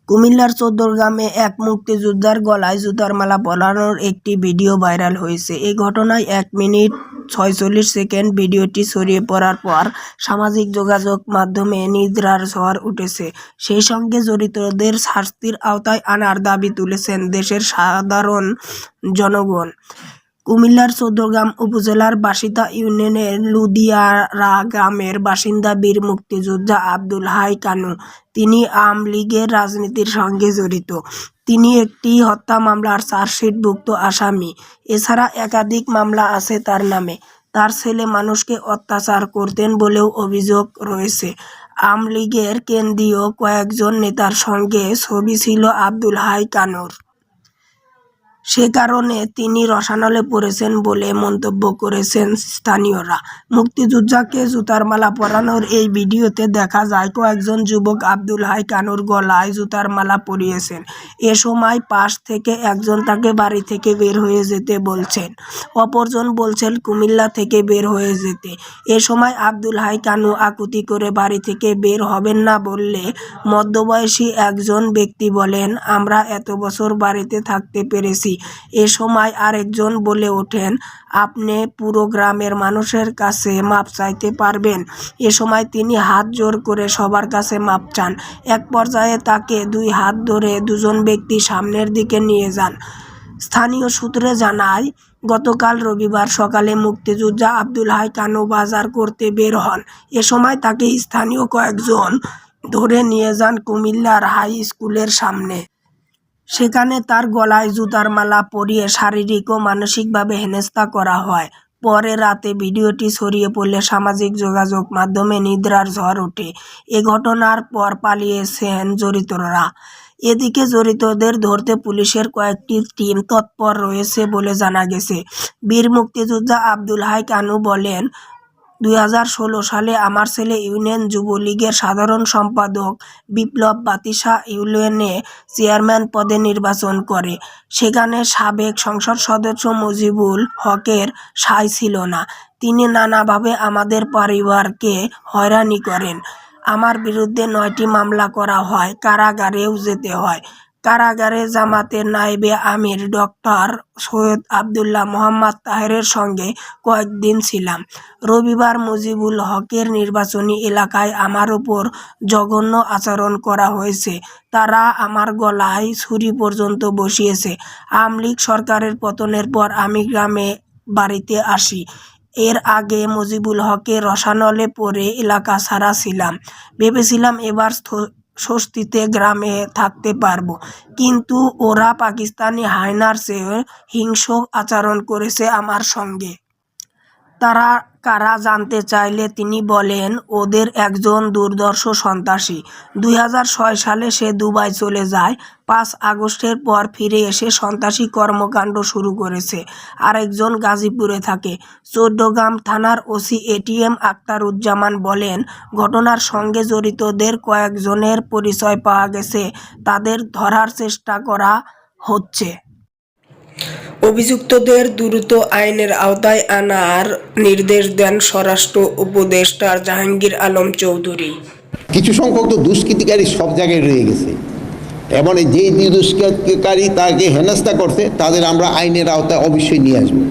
কুমিল্লার চৌদ্দগ্রামে এক মুক্তিযোদ্ধার গলায় জুতার মালা পরানোর একটি ভিডিও ভাইরাল হয়েছে। এই ঘটনায় 1 মিনিট 46 সেকেন্ড ভিডিওটি ছড়িয়ে পড়ার পর সামাজিক যোগাযোগ মাধ্যমে নিদ্রার ঝড় উঠেছে। সেই সঙ্গে জড়িতদের শাস্তির আওতায় আনার দাবি তুলেছেন দেশের সাধারণ জনগণ। কুমিল্লার চৌদ্দগ্রাম উপজেলার বাসিতা ইউনিয়নের লুদিয়ারা গ্রামের বাসিন্দা বীর মুক্তিযোদ্ধা আব্দুল হাই কানু। তিনি আওয়ামী লীগের রাজনীতির সঙ্গে জড়িত। তিনি একটি হত্যা মামলার চার্জশিটভুক্ত আসামি। এছাড়া একাধিক মামলা আছে তার নামে। তার ছেলে মানুষকে অত্যাচার করতেন বলেও অভিযোগ রয়েছে। আওয়ামী লীগের কেন্দ্রীয় কয়েকজন নেতার সঙ্গে ছবি ছিল আব্দুল হাই কানুর। সে কারণে তিনি রসাতলে পড়েছেন বলে মন্তব্য করেছেন স্থানীয়রা। মুক্তিযোদ্ধাকে জুতার মালা পরানোর এই ভিডিওতে দেখা যায় কয়েকজন যুবক আব্দুল হাই কানুর গলায় জুতার মালা পরিয়েছেন। এ সময় পাশ থেকে একজন তাকে বাড়ি থেকে বের হয়ে যেতে বলছেন, অপরজন বলছেন কুমিল্লা থেকে বের হয়ে যেতে। এ সময় আব্দুল হাই কানু আকুতি করে বাড়ি থেকে বের হবেন না বললে মধ্যবয়সী একজন ব্যক্তি বলেন, আমরা এত বছর বাড়িতে থাকতে পেরেছি। এ সময় আরেকজন বলে ওঠেন, আপনি পুরো গ্রামের মানুষের কাছে মাপ চাইতে পারবেন। এ সময় তিনি হাত জোর করে সবার কাছে মাপ চান। এক পর্যায়ে তাকে 2 হাত ধরে দুজন ব্যক্তি সামনের দিকে নিয়ে যান। স্থানীয় সূত্রে জানায়, গতকাল রবিবার সকালে মুক্তিযোদ্ধা আব্দুল হাই কানু বাজার করতে বের হন। এ সময় তাকে স্থানীয় কয়েকজন ধরে নিয়ে যান কুমিল্লার হাই স্কুলের সামনে। সেখানে তার গলায় জুতার মালা পরিয়ে শারীরিক ও মানসিকভাবে হেনস্থা করা হয়। পরে রাতে ভিডিওটি ছড়িয়ে পড়লে সামাজিক যোগাযোগ মাধ্যমে নিদ্রার ঝড় ওঠে। এ ঘটনার পর পালিয়েছেন জড়িতরা। এদিকে জড়িতদের ধরতে পুলিশের কয়েকটি টিম তৎপর রয়েছে বলে জানা গেছে। বীর মুক্তিযোদ্ধা আব্দুল হাই কানু বলেন, 2016 সালে আমার ছেলে ইউনিয়ন যুবলীগের সাধারণ সম্পাদক বিপ্লব বাতিশা ইউনিয়নে চেয়ারম্যান পদে নির্বাচন করে। সেখানে সাবেক সংসদ সদস্য মুজিবুল হকের সায় ছিল না। তিনি নানাভাবে আমাদের পরিবারকে হয়রানি করেন। আমার বিরুদ্ধে 9টি মামলা করা হয়, কারাগারেও যেতে হয়। কারাগারে জামাতের নায়েবে আমির ডক্টর সৈয়দ আবদুল্লাহ মোহাম্মদ তাহেরের সঙ্গে কয়েকদিন ছিলাম। রবিবার মুজিবুল হকের নির্বাচনী এলাকায় আমার উপর জঘন্য আচরণ করা হয়েছে। তারা আমার গলায় ছুরি পর্যন্ত বসিয়েছে। আওয়ামী লীগ সরকারের পতনের পর আমি গ্রামে বাড়িতে আসি। এর আগে মুজিবুল হকের রসাতলে পড়ে এলাকা ছাড়া ছিলাম। ভেবেছিলাম এবার স্বস্তিতে গ্রামে থাকতে পারবো, কিন্তু ওরা পাকিস্তানি হায়নার চেয়ে হিংস্র আচরণ করেছে আমার সঙ্গে। তারা কারা জানতে চাইলে তিনি বলেন, ওদের একজন দুর্ধর্ষ সন্ত্রাসী। 2006 সালে সে দুবাই চলে যায়। 5 আগস্টের পর ফিরে এসে সন্ত্রাসী কর্মকাণ্ড শুরু করেছে। আরেকজন গাজীপুরে থাকে। চৌদ্দগ্রাম থানার ওসি এটিএম আখতারুজ্জামান বলেন, ঘটনার সঙ্গে জড়িতদের কয়েকজনের পরিচয় পাওয়া গেছে, তাদের ধরার চেষ্টা করা হচ্ছে। অভিযুক্তদের দ্রুত আইনের আওতায় আনার নির্দেশ দেন স্বরাষ্ট্র উপদেষ্টা জাহাঙ্গীর আলম চৌধুরী। কিছু সংখ্যক তো দুষ্কৃতিকারী সব জায়গায় রয়ে গেছে, এবং যে দুষ্কৃতিকারী তাকে হেনস্থা করছে তাদের আমরা আইনের আওতায় অবশ্যই নিয়ে আসবো।